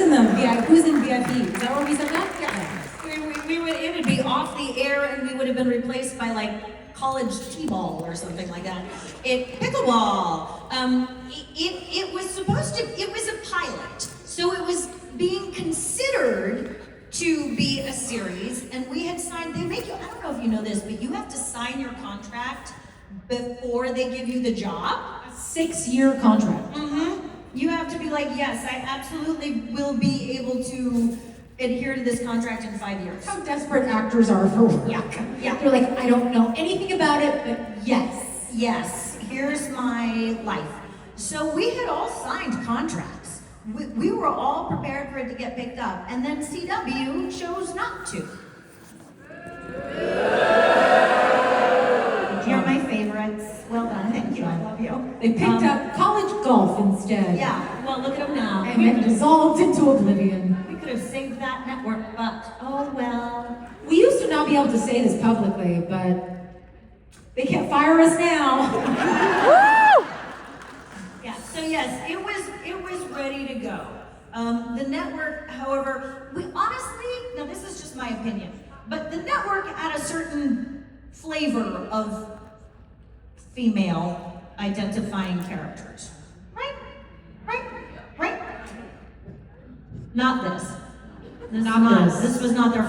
in the VIP? Who's in VIP? Is that where we said that? Yeah. We would, it would be off the air and we would have been replaced by like college t-ball or something like that. Pickleball. It was supposed to, it was a pilot. So it was being considered to be a series, and we had signed, they make you, I don't know if you know this, but you have to sign your contract before they give you the job. A 6-year contract. Mm-hmm. You have to be like, yes, I absolutely will be able to adhere to this contract in 5 years. How desperate actors are for work. Yeah. They're like, I don't know anything about it, but yes. Yes, here's my life. So we had all signed contracts. We were all prepared for it to get picked up, and then CW chose not to. You're my favorites. Well done, thank you, I love you. They picked up college golf instead. Yeah, well look at them now. And it dissolved into oblivion. We could have saved that network, but oh well. We used to not be able to say this publicly, but they can't fire us now. Yeah, so yes, it was ready to go. The network, however, we honestly, now this is just my opinion, but the network had a certain flavor of female identifying characters. Right? Not this. This was not their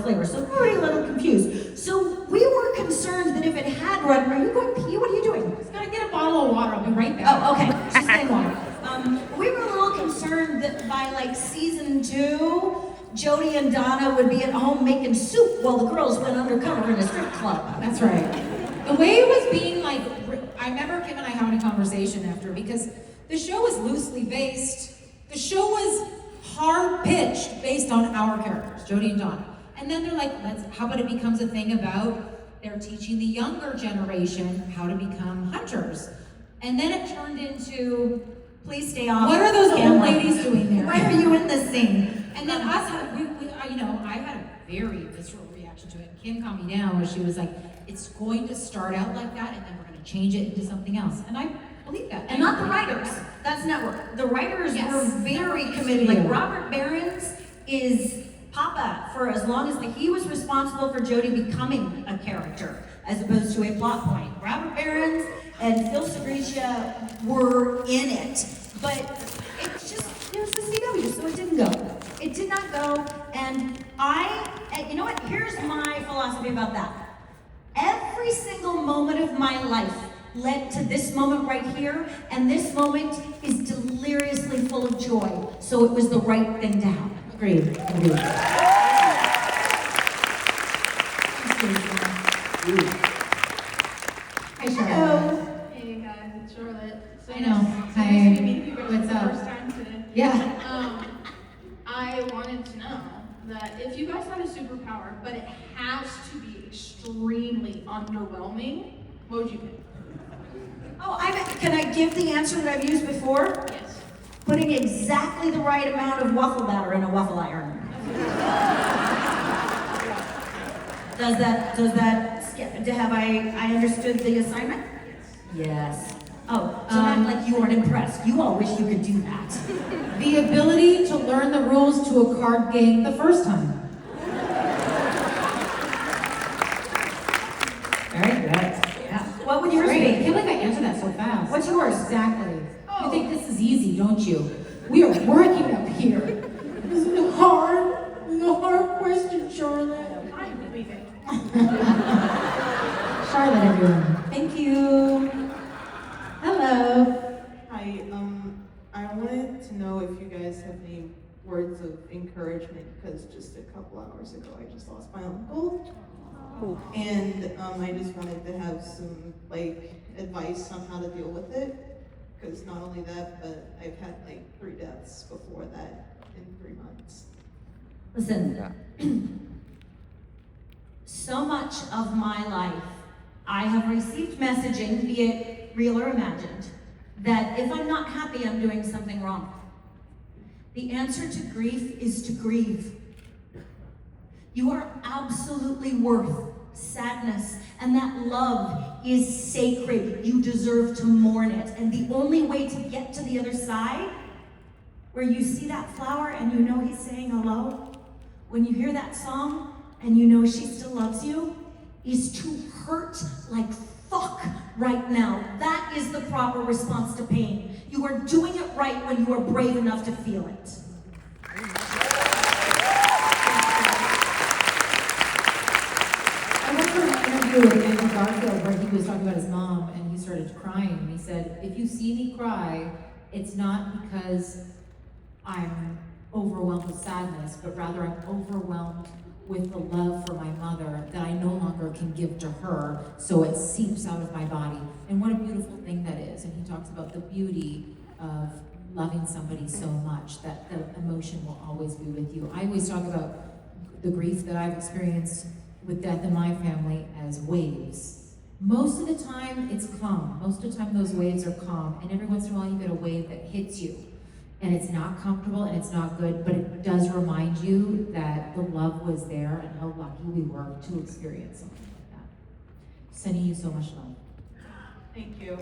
flavor. So we were a little confused. So we were concerned that if it had run, are you going pee? What are you doing? Just gotta get a bottle of water. I'll be right back. Oh, okay. She's getting water. We were a little concerned that by like season 2, Jody and Donna would be at home making soup while the girls went undercover in a strip club. That's right. The way it was being like, I remember Kim and I having a conversation after, because the show was loosely based. The show was hard-pitched based on our characters, Jody and Donna. And then they're like, how about it becomes a thing about they're teaching the younger generation how to become hunters. And then it turned into, please stay off. What are those old ladies doing there? Why are you in the scene? And then us, I had a very visceral reaction to it. Kim calmed me down where she was like, it's going to start out like that and then we're going to change it into something else. And I believe that. And not the writers. That's network. The writers Yes. were very committed. Like Robert Behrens is Papa for as long as he was responsible for Jody becoming a character as opposed to a plot point. Robert Behrens and Phil Segretia were in it, but it was the CW, so it didn't go. It did not go, and you know what? Here's my philosophy about that. Every single moment of my life led to this moment right here, and this moment is deliriously full of joy, so it was the right thing to happen. Agreed. Hi, Charlotte. Hey guys, it's Charlotte. So I know. Nice Hi. to meet you guys What's for the up? first time today. Yeah. I wanted to know that if you guys had a superpower, but it has to be extremely underwhelming, what would you pick? Oh, can I give the answer that I've used before? Yes. Putting exactly the right amount of waffle batter in a waffle iron. Have I understood the assignment? Yes. Oh, so not like you weren't impressed. You all wish you could do that. The ability to learn the rules to a card game the first time. Very good. Yeah. What would yours Great. I be? feel like I answered that so fast. What's yours? Exactly. Oh. You think this is easy, don't you? We are working up here. This is hard. This is a hard question, Charlotte. I'm leaving. Charlotte, everyone. Thank you. Hello. Hi, I wanted to know if you guys have any words of encouragement, because just a couple hours ago I just lost my uncle. And I just wanted to have some advice on how to deal with it, because not only that, but I've had 3 deaths before that in 3 months. Listen, so much of my life, I have received messaging, be it real or imagined, that if I'm not happy, I'm doing something wrong. The answer to grief is to grieve. You are absolutely worth sadness, and that love is sacred. You deserve to mourn it, and the only way to get to the other side where you see that flower and you know he's saying hello, when you hear that song and you know she still loves you, is to hurt like fuck right now. That is the proper response to pain. You are doing it right when you are brave enough to feel it. I went for an interview with Andrew Garfield where he was talking about his mom and he started crying. And he said, if you see me cry, it's not because I'm overwhelmed with sadness, but rather I'm overwhelmed with the love for my mother that I no longer can give to her, so it seeps out of my body. And what a beautiful thing that is. And he talks about the beauty of loving somebody so much that the emotion will always be with you. I always talk about the grief that I've experienced with death in my family as waves. Most of the time it's calm. Most of the time those waves are calm, and every once in a while you get a wave that hits you. And it's not comfortable and it's not good, but it does remind you that the love was there and how lucky we were to experience something like that. Sending you so much love. Thank you.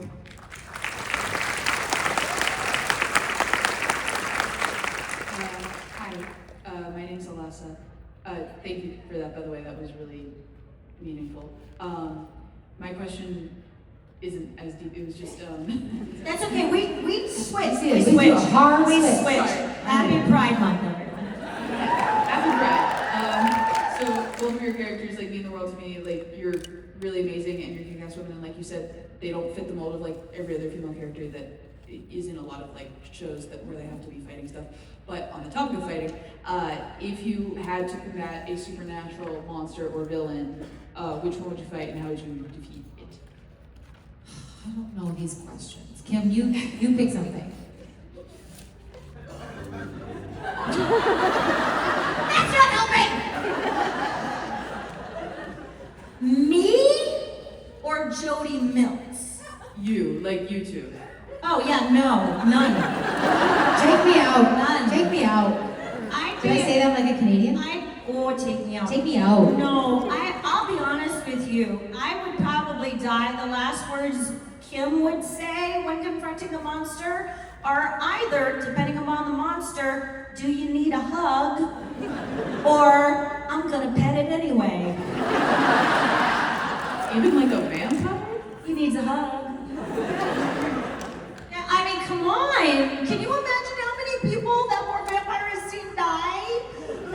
Hi, my name's Alessa. Thank you for that, by the way, that was really meaningful. My question isn't as deep, it was just, That's okay, we switched. We do a hard We switch. switched. Happy Pride Month, everyone. Happy Pride. So both of your characters, like, mean the world to me. Like, you're really amazing and you're kick-ass women, and like you said, they don't fit the mold of like every other female character that is in a lot of like shows that where they have to be fighting stuff. But on the topic of fighting, if you had to combat a supernatural monster or villain, which one would you fight and how would you defeat it? I don't know these questions. Kim, you pick something. That's not helping! Me or Jody Mills? You, like you two. Oh yeah, no, none. Take me out. None. Take me out. Did I say that like a Canadian? Take me out. Take me out. No, I'll be honest with you. I would probably die. The last words Kim would say when confronting a monster are either, depending upon the monster, do you need a hug? Or I'm gonna pet it anyway. Even like a vampire? He needs a hug. Yeah, I mean, come on. Can you imagine how many people that were vampires have seen die? I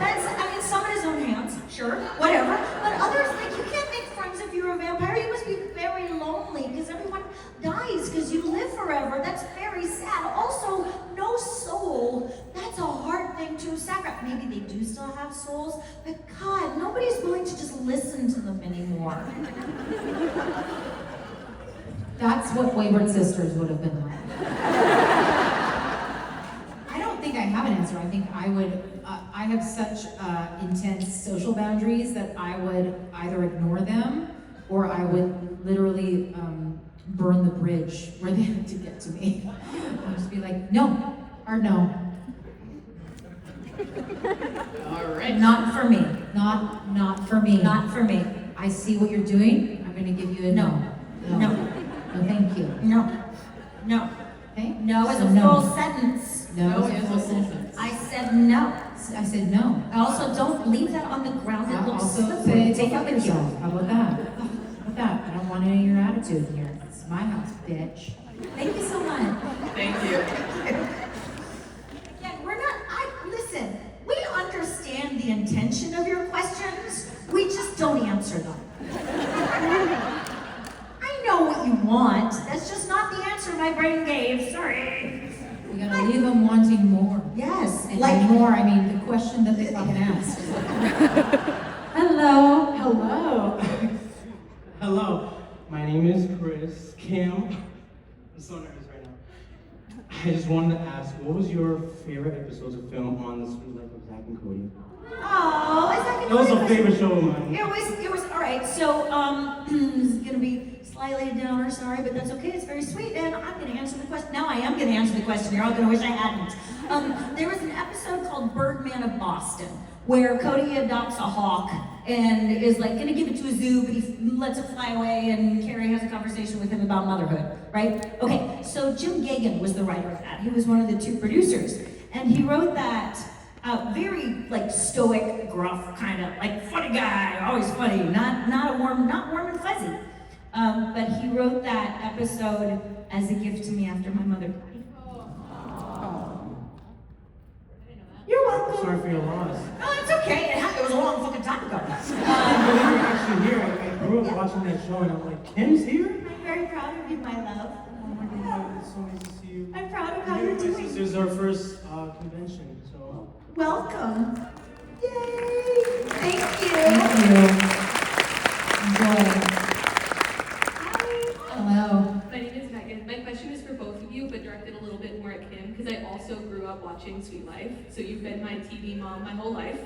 mean, some in his own hands, sure, whatever. But others, like, you can't make friends if you're a vampire. You must be very lonely because everyone dies because you live forever. That's very sad. Also, no soul. That's a hard thing to sacrifice. Maybe they do still have souls, but God, nobody's willing to just listen to them anymore. That's what Wayward Sisters would have been like. I don't think I have an answer. I think I would, I have such intense social boundaries that I would either ignore them or I would literally burn the bridge where they had to get to me. I'd just be like, no, or no. All right. Not for me. Not for me. Not for me. I see what you're doing. I'm gonna give you a no. No. No, thank you. No. No. Okay? No is So a no. full sentence. No No is a is full a full sentence. I said no. I said no. Also, don't leave that on the ground. It I'll looks also slippery. say take up yourself. How about that? How about that? I don't want any of your attitude here. It's my house, bitch. Thank you so much. Thank you. Yeah, listen, we understand the intention of your questions. We just don't answer them. I know what you want. That's just not the answer my brain gave. Sorry. We gotta leave them wanting more. Yes, And like by more, I mean the question that they fucking asked. Hello. Hello. Hello. My name is Chris. Kim. I'm so nervous right now. I just wanted to ask, what was your favorite episodes of film on The Sweet Life of Zach and Cody? oh, is that That was a favorite show of mine. It was all right. So, this is gonna be slightly a downer, sorry, but that's okay. It's very sweet, and I'm gonna answer the question. Now I am gonna answer the question. You're all gonna wish I hadn't. There was an episode called Birdman of Boston, where Cody adopts a hawk and is like gonna give it to a zoo, but he lets it fly away, and Carrie has a conversation with him about motherhood, right? Okay, so Jim Gagin was the writer of that. He was one of the two producers. And he wrote that very like stoic, gruff, kind of like funny guy, always funny, not warm and fuzzy. But he wrote that episode as a gift to me after my mother died. You're welcome. Sorry for your loss. Oh, it's okay. It was a long fucking time ago. I believe you're actually here. I grew up watching that show and I'm like, Kim's here? I'm very proud of you, my love. Oh my God, it's so nice to see you. I'm proud of how you're doing. This is our first convention, so. Welcome. Yay! Thank you. Thank you. Enjoy. Hello. My name is Megan. My question is for both of you, but directed a little bit more at Kim, because I also grew up watching Sweet Life, so you've been my TV mom my whole life.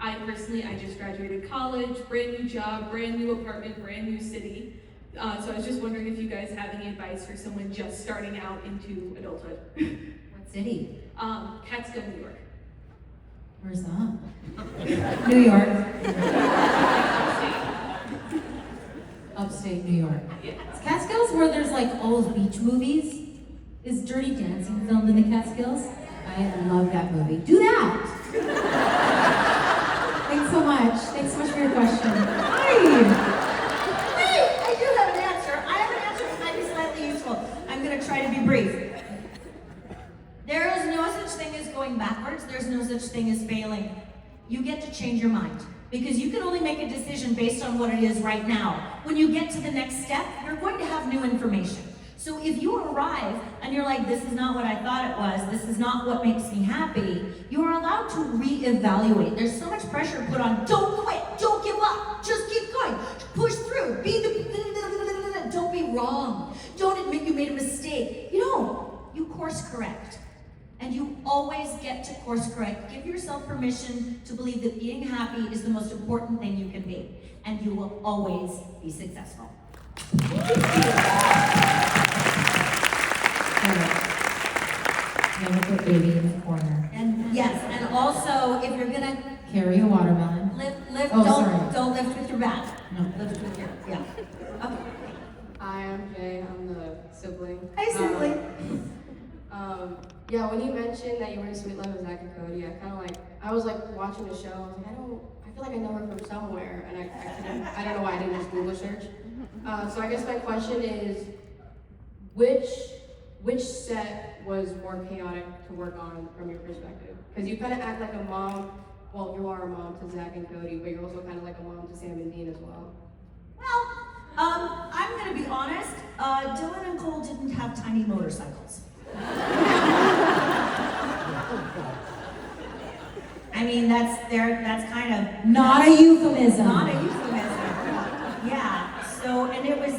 I just graduated college, brand new job, brand new apartment, brand new city. So I was just wondering if you guys have any advice for someone just starting out into adulthood. What city? Catskill, New York. Where's that? New York. Upstate New York. Yeah. Is Catskills where there's like all those beach movies? Is Dirty Dancing filmed in the Catskills? I love that movie. Do that! Thanks so much. Thanks so much for your question. Hi! Wait, I do have an answer. I have an answer that might be slightly useful. I'm going to try to be brief. There is no such thing as going backwards. There's no such thing as failing. You get to change your mind because you can only make a decision based on what it is right now. When you get to the next step, you're going to have new information. So if you arrive and you're like, this is not what I thought it was, this is not what makes me happy, you are allowed to reevaluate. There's so much pressure put on, don't quit, don't give up, just keep going, push through, don't be wrong, don't admit you made a mistake. You course correct. And you always get to course correct. Give yourself permission to believe that being happy is the most important thing you can be. And you will always be successful. Never put baby in the corner. And yes, and also if you're gonna Carry a watermelon. lift, Oh, sorry. don't lift with your back. No. Lift with your, yeah. Okay. Hi, I'm Jay. I'm the sibling. Hi, sibling. Yeah, when you mentioned that you were in Sweet Love with Zach and Cody, I was like watching the show. I was like, I feel like I know her from somewhere, and I don't know why I didn't just Google search. So I guess my question is, which set was more chaotic to work on from your perspective? Because you kind of act like a mom. Well, you are a mom to Zach and Cody, but you're also kind of like a mom to Sam and Dean as well. Well, I'm gonna be honest. Dylan and Cole didn't have tiny motorcycles. I mean, that's kind of Not a euphemism. not a euphemism. Yeah. So, and it was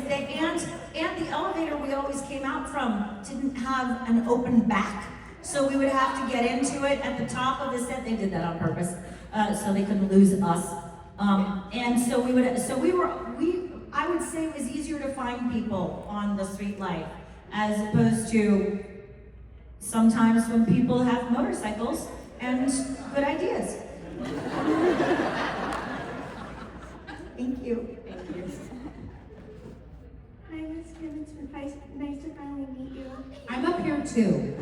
and the elevator we always came out from didn't have an open back, so we would have to get into it at the top of the set. They did that on purpose, so they couldn't lose us. And so I would say it was easier to find people on the street life as opposed to sometimes when people have motorcycles and good ideas. Thank you. Thank you. Hi, Miss Kim. It's been nice to finally meet you. I'm up here too.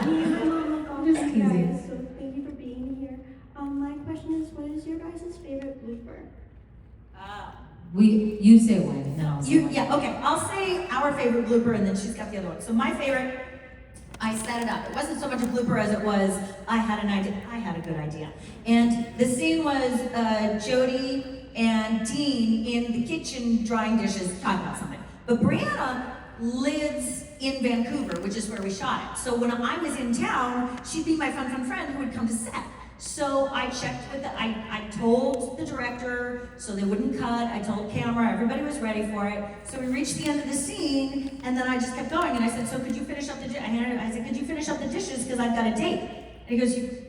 Me and my mom look all Just like teasing. guys, so thank you for being here. My question is, what is your guys' favorite blooper? You say one, and then I'll say one. Yeah, okay. I'll say our favorite blooper, and then she's got the other one. So my favorite, I set it up. It wasn't so much a blooper as it was I had an idea. I had a good idea, and the scene was Jody and Dean in the kitchen drying dishes, talking about something. But Briana lives in Vancouver, which is where we shot it. So when I was in town, she'd be my fun friend who would come to set. So I checked with I told the director so they wouldn't cut. I told camera, everybody was ready for it. So we reached the end of the scene, and then I just kept going. And I said, so could you finish up the dishes? I said, could you finish up the dishes because I've got a date? And he goes, you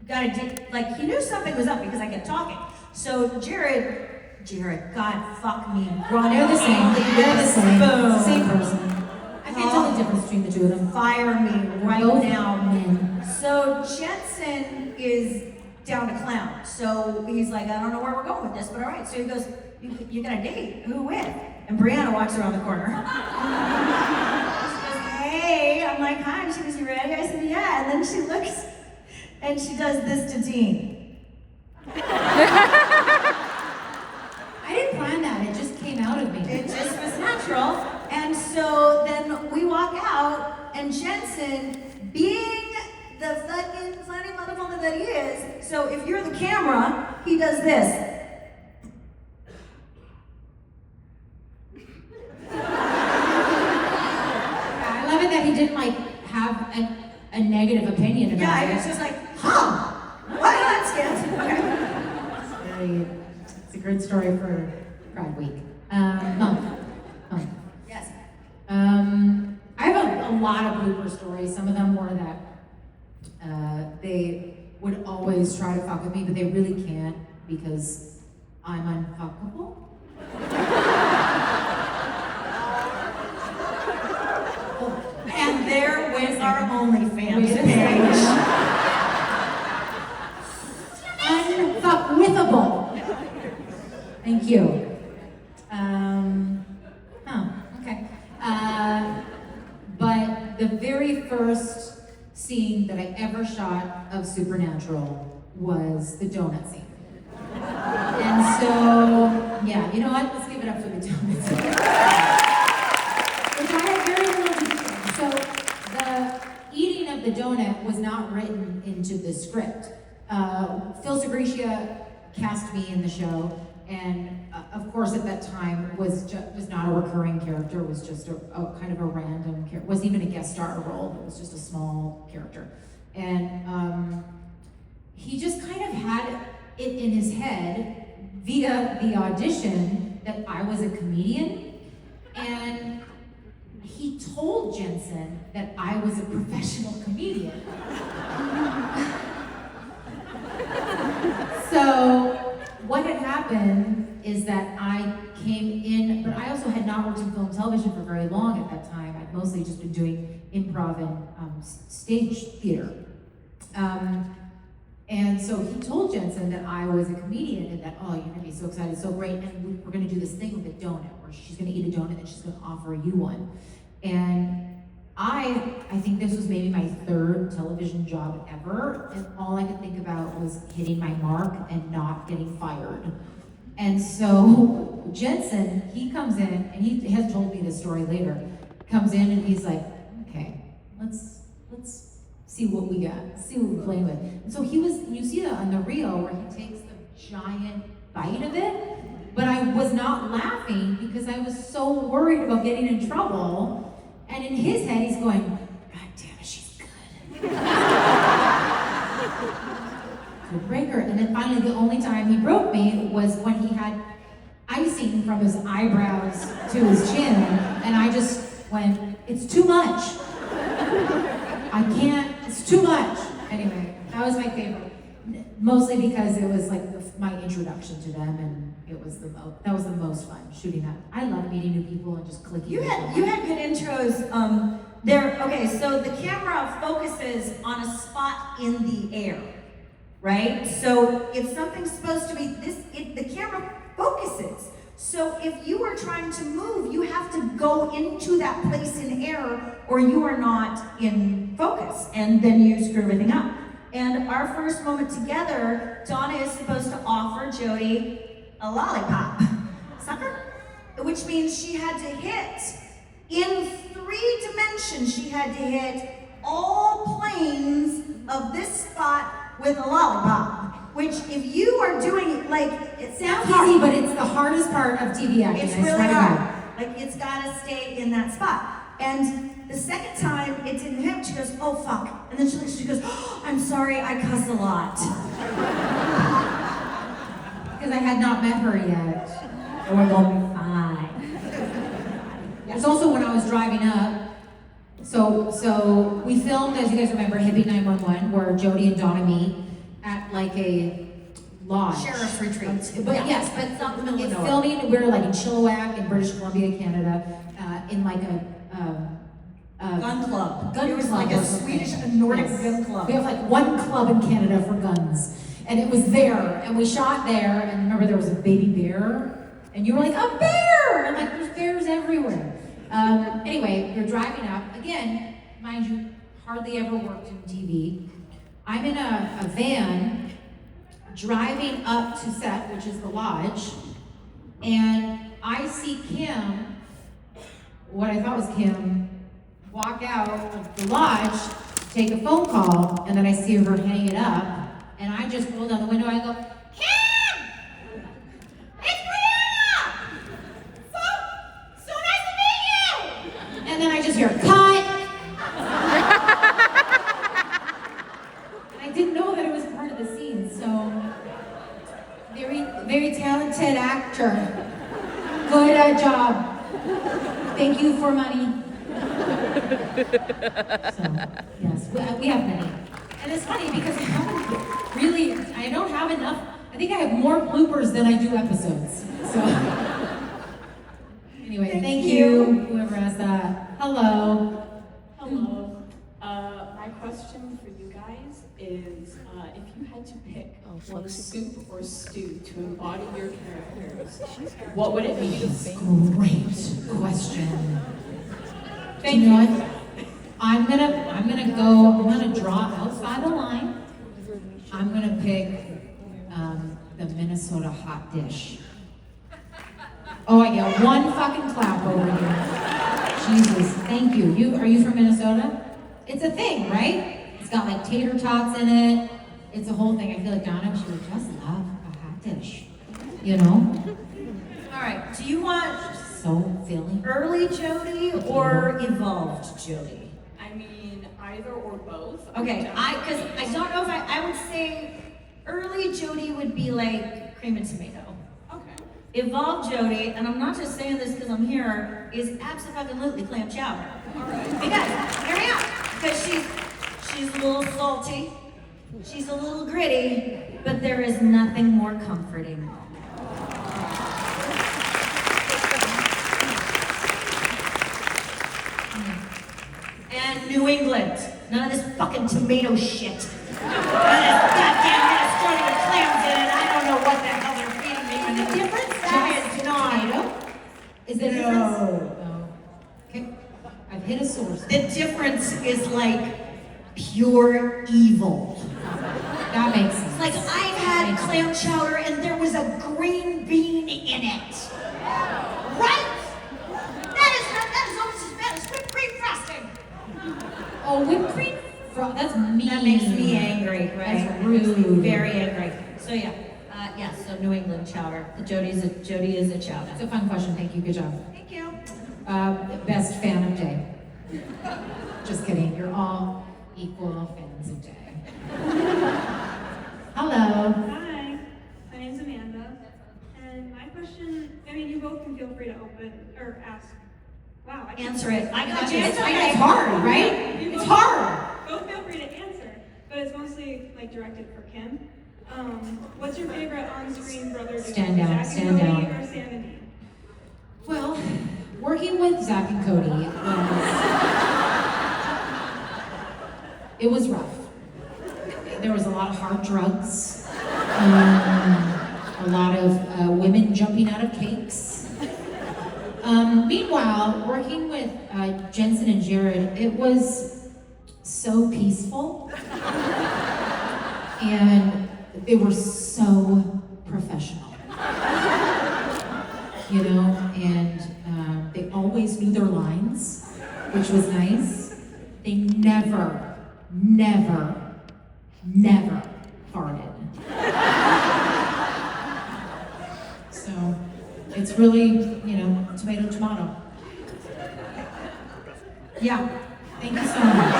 got a date? Like he knew something was up because I kept talking. So Jared, God, fuck me. They're the same. They're the same. Boom. It's the same person. I can't tell the difference between the two of them. Fire me right Both now. men. So Jensen is down to clown. So he's like, I don't know where we're going with this, but all right. So he goes, you got a date? Who with? And Briana walks around the corner. She goes, hey, I'm like, hi, and she goes, you ready? I said, yeah, and then she looks, and she does this to Dean. I didn't plan that, it just came out of me. It just was natural, and so then we walk out, and Jensen, being the fucking funny motherfucker that he is, so if you're the camera, he does this. I love it that he didn't like have a negative opinion about Yeah, it. he was just like, huh? What? That's good. Okay. It's a great story for Pride Week. Month. Yes. I have a lot of blooper stories. Some of them were that they would always try to fuck with me, but they really can't because I'm unfuckable. And there went our OnlyFans Wait a page. Unfuckwithable. Thank you. Okay. But the very first scene that I ever shot of Supernatural was the donut scene. And so, yeah, you know what? Let's give it up for the donut scene. Which I had very little to do with. So the eating of the donut was not written into the script. Phil Segretia cast me in the show, and of course at that time was not a recurring character, was just a kind of a random character, wasn't even a guest star role, it was just a small character. And he just kind of had it in his head via the audition that I was a comedian, and he told Jensen that I was a professional comedian. So what had happened is that I came in, but I also had not worked in film and television for very long at that time. I'd mostly just been doing improv and stage theater. And so he told Jensen that I was a comedian and that, oh, you're gonna be so excited, so great, and we're gonna do this thing with a donut where she's gonna eat a donut and she's gonna offer you one. And I think this was maybe my third television job ever, and all I could think about was hitting my mark and not getting fired. And so Jensen, he comes in, and he has told me this story later, comes in and he's like, okay, let's see what we got, see what we're playing with. And so he was, you see that on the reel where he takes the giant bite of it, but I was not laughing because I was so worried about getting in trouble. And in his head, he's going, God damn it, she's good. Good breaker. And then finally, the only time he broke me was when he had icing from his eyebrows to his chin, and I just went, it's too much. I can't, it's too much. Anyway, that was my favorite. Mostly because it was like my introduction to them, and it was that was the most fun, shooting that. I love meeting new people and just clicking. You had good intros. Okay, so the camera focuses on a spot in the air, right? So if something's supposed to be the camera focuses. So if you are trying to move, you have to go into that place in air, or you are not in focus, and then you screw everything up. And our first moment together, Donna is supposed to offer Jody a lollipop, sucker, which means she had to hit in 3 dimensions. She had to hit all planes of this spot with a lollipop. Which, if you are doing it, like, it sounds easy, but it's the hardest part of TV acting. It's really hard. Like, it's gotta stay in that spot. And the second time it didn't hit, she goes, oh fuck. And then she goes, oh, I'm sorry, I cuss a lot. Because I had not met her yet. And we're gonna be fine. It was also when I was driving up. So we filmed, as you guys remember, Hippie 911, where Jody and Donna meet at like a lodge. Sheriff's retreat. But yes, but filming, we were like in Chilliwack in British Columbia, Canada, in like a gun club. Gun it was club like a Swedish, Nordic gun club. We have like one club in Canada for guns. And it was there, and we shot there, and remember there was a baby bear? And you were like, a bear! And I'm like, there's bears everywhere. Anyway, you're driving up. Again, mind you, hardly ever worked in TV. I'm in a van driving up to set, which is the lodge, and I see Kim, what I thought was Kim, walk out of the lodge, take a phone call, and then I see her hang it up, and I just roll down the window, I go, Kim! It's Briana! So nice to meet you! And then I just hear, cut! I didn't know that it was part of the scene, so very, very talented actor. Good job. Thank you for money. So, yes, we have many. And it's funny because I don't have enough. I think I have more bloopers than I do episodes. So, anyway, thank you, whoever asked that. Hello. Hello. My question for you guys is, if you had to pick one soup or stew to embody your characters, what would it be? Great question. Thank you. What? I'm gonna draw outside the line. I'm gonna pick the Minnesota hot dish. Oh, I get one fucking clap over here. Jesus, thank you. Are you from Minnesota? It's a thing, right? It's got like tater tots in it. It's a whole thing. I feel like Donna, she would just love a hot dish. You know? All right, do you want So filling. early Jody or evolved Jody? I mean, either or both. Okay, because I don't know if I would say early Jody would be like cream and tomato. Okay. Evolved Jody, and I'm not just saying this because I'm here, is absolutely clam chowder. All right. Because, hear me out, because she's a little salty, she's a little gritty, but there is nothing more comforting. And New England. None of this fucking tomato shit. None of this goddamn Minnesota with clams in it. I don't know what the hell they're feeding me. And the difference that is not. Is it no? Okay. I've hit a source. The difference is like pure evil. That makes sense. Like I've had clam chowder and there was a green bean in it. Right? That is almost as bad as whipped cream frosting. Oh, whipped cream? That's mean. That makes me angry, right? That's rude. Makes me very angry. So yeah, yes. So New England chowder. Jody is a chowder. It's a fun question. Thank you. Good job. Thank you. Best fan of Jay. Just kidding. You're all equal fans of Jay. Hello. Hi, my name's Amanda, and my question, I mean, you both can feel free to open, or ask. Wow, I can't Answer it. I got you. It's hard, right? It's hard. Both feel free to answer, but it's mostly like directed for Kim. What's your favorite on-screen brother duo? Stand down, Zach stand and Cody down. or Sam and Dean? Well, working with Zach and Cody it was rough. There was a lot of hard drugs, a lot of women jumping out of cakes. Meanwhile, working with Jensen and Jared, it was so peaceful, and they were so professional, you know, and they always knew their lines, which was nice. They never farted. So it's really, you know, tomato. Yeah, thank you so much.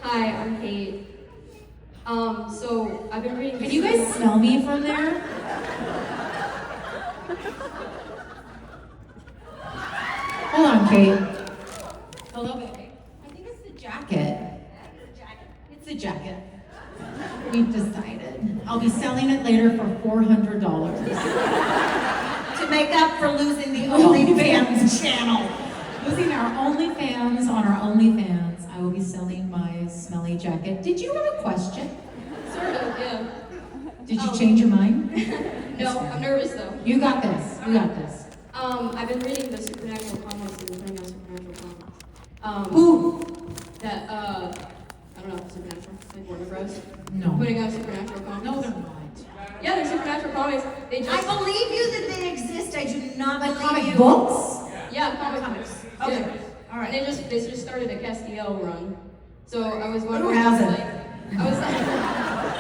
Hi, I'm Kate. So I've been reading. Can you guys smell me from there? Hold on, Kate. Hello, baby. I think it's the jacket. It's the jacket. We've decided. I'll be selling it later for $400. To make up for losing the OnlyFans channel. Losing our OnlyFans on our OnlyFans. I will be selling my smelly jacket. Did you have a question? Sort of, yeah. Did you change your mind? No, I'm nervous though. You got this. You got this. I've been reading the Supernatural comics and putting out Supernatural comics. Who? That, I don't know, Supernatural, like Warner Bros. No. Putting out Supernatural comics. No, they're not. Yeah, they're Supernatural comics. They just, I believe you that they exist. I do not Like believe comic you. books? yeah, comics. Okay. Yeah. All right. They just started a Castiel run. So I was Who wondering, hasn't? like, I was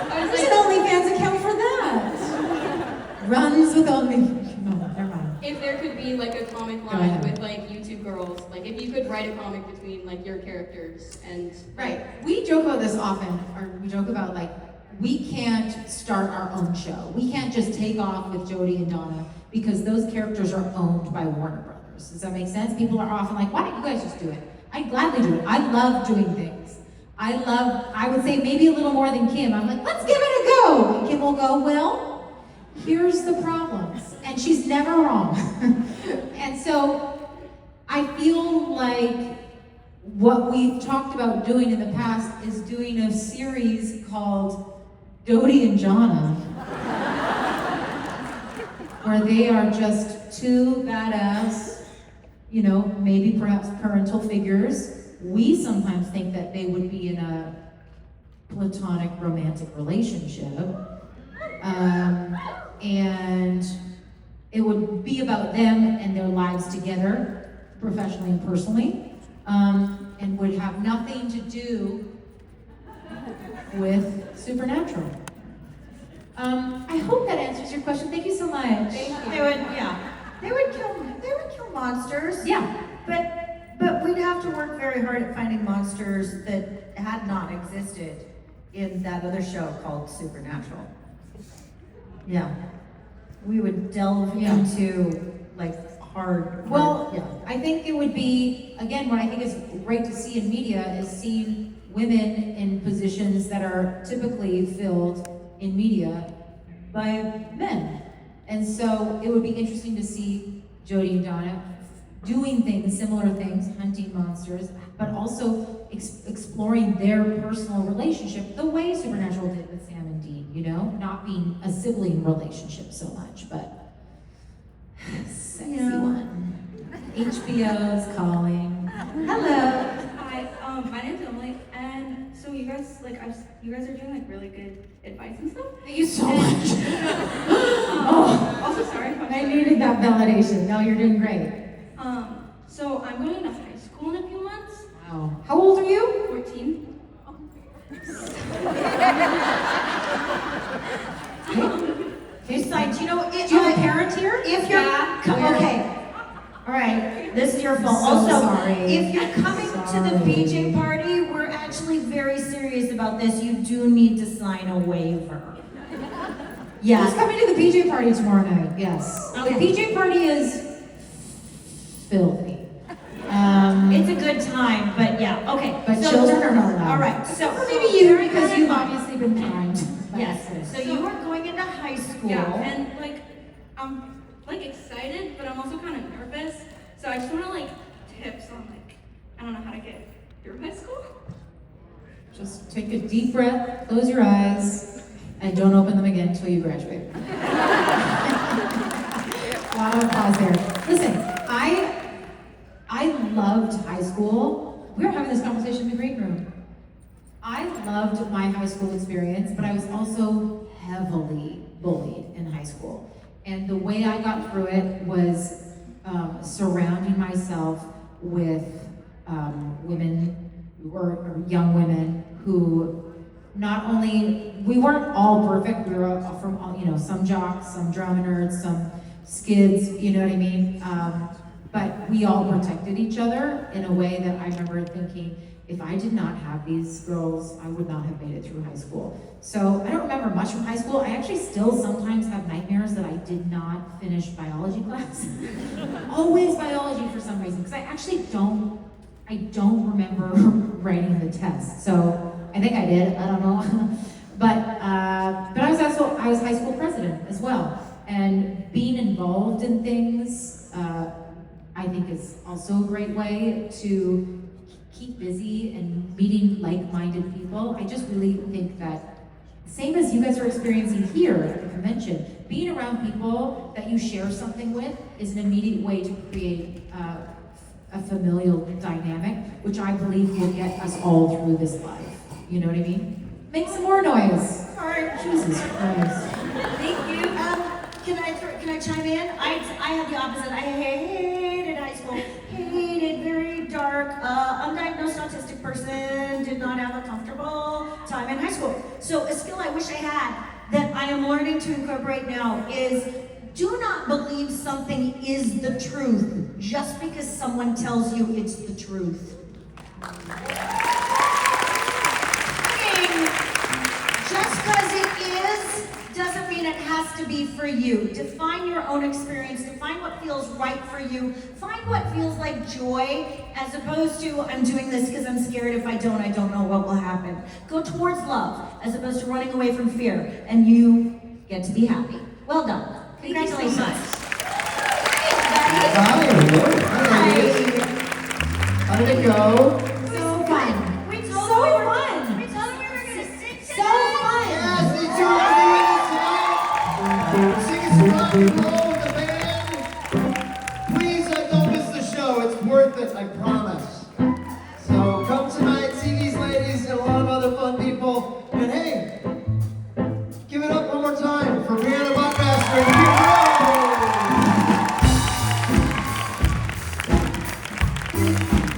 There's like, an OnlyFans account for that. Runs with OnlyFans. No, never mind. if there could be like a comic Go line ahead. with like you two girls, like if you could write a comic between like your characters and Right. We joke about this often, or we joke about like, we can't start our own show. We can't just take off with Jody and Donna because those characters are owned by Warner Brothers. Does that make sense? People are often like, why don't you guys just do it? I'd gladly do it. I love doing things. I would say maybe a little more than Kim. I'm like, let's give it a go. And Kim will go, well, here's the problems. And she's never wrong. And so I feel like what we've talked about doing in the past is doing a series called Dodie and Jonna, where they are just two badass, you know, maybe perhaps parental figures. We sometimes think that they would be in a platonic romantic relationship. And it would be about them and their lives together, professionally and personally, and would have nothing to do with Supernatural. I hope that answers your question. Thank you so much. They would kill monsters. Yeah. But we'd have to work very hard at finding monsters that had not existed in that other show called Supernatural. Yeah. We would delve Yeah. into like hard. Well, yeah. I think it would be, again, what I think is great to see in media is seeing women in positions that are typically filled in media by men. And so it would be interesting to see Jody and Donna doing things, similar things, hunting monsters, but also exploring their personal relationship the way Supernatural did with Sam and Dean, you know? Not being a sibling relationship so much, but sexy one. HBO's calling. Hello. Hi, my name's Emily, and so you guys you guys are doing like really good advice and stuff. Thank you so much. Oh, Also, sorry if I'm I needed that validation. No, you're doing great. So I'm going to high school in a few months. Wow. How old are you? 14. Besides, you know, Do you have a parent here? if you're okay, all right, this is your fault. So Also, sorry. if you're coming to the PJ party, we're actually very serious about this. You do need to sign a waiver. Who's Yeah. coming to the PJ party tomorrow night? Yes. Okay. The PJ party is filthy. It's a good time, but yeah, okay. But children are not allowed. All right, so Or maybe you, because you've obviously been primed. Yes, so you are going into high school. Yeah, and like I'm like excited, but I'm also kind of nervous. So I just want to like tips on like I don't know how to get through high school. Just take a deep breath, close your eyes, and don't open them again until you graduate. A lot of applause there. Listen, I loved high school. We were having this conversation in the green room. I loved my high school experience, but I was also heavily bullied in high school. And the way I got through it was surrounding myself with women or young women who not only, we weren't all perfect, we were from all, you know, some jocks, some drama nerds, some skids, you know what I mean? But we all protected each other in a way that I remember thinking, if I did not have these girls, I would not have made it through high school. So I don't remember much from high school. I actually still sometimes have nightmares that I did not finish biology class. Always biology for some reason, because I actually don't remember writing the test. So I think I did, I don't know. But I was high school president as well. And being involved in things, I think is also a great way to keep busy and meeting like-minded people. I just really think that same as you guys are experiencing here at the convention, being around people that you share something with is an immediate way to create a familial dynamic, which I believe will get us all through this life. You know what I mean? Make some more noise. All right. Jesus Christ. Thank you. Can I chime in? I had the opposite. I hated high school. Hated, very dark, undiagnosed autistic person. Did not have a comfortable time in high school. So a skill I wish I had that I am learning to incorporate now is do not believe something is the truth just because someone tells you it's the truth. Just because it is doesn't mean it has to be for you. Define your own experience. Define what feels right for you. Find what feels like joy as opposed to I'm doing this because I'm scared if I don't know what will happen. Go towards love as opposed to running away from fear, and you get to be happy. Well done. Congratulations. Hi. How did it go? So fun. We told them we were going to sing So fun. Yes, me too. I'm singing some rock and roll with the band. Please, don't miss the show. It's worth it. I promise.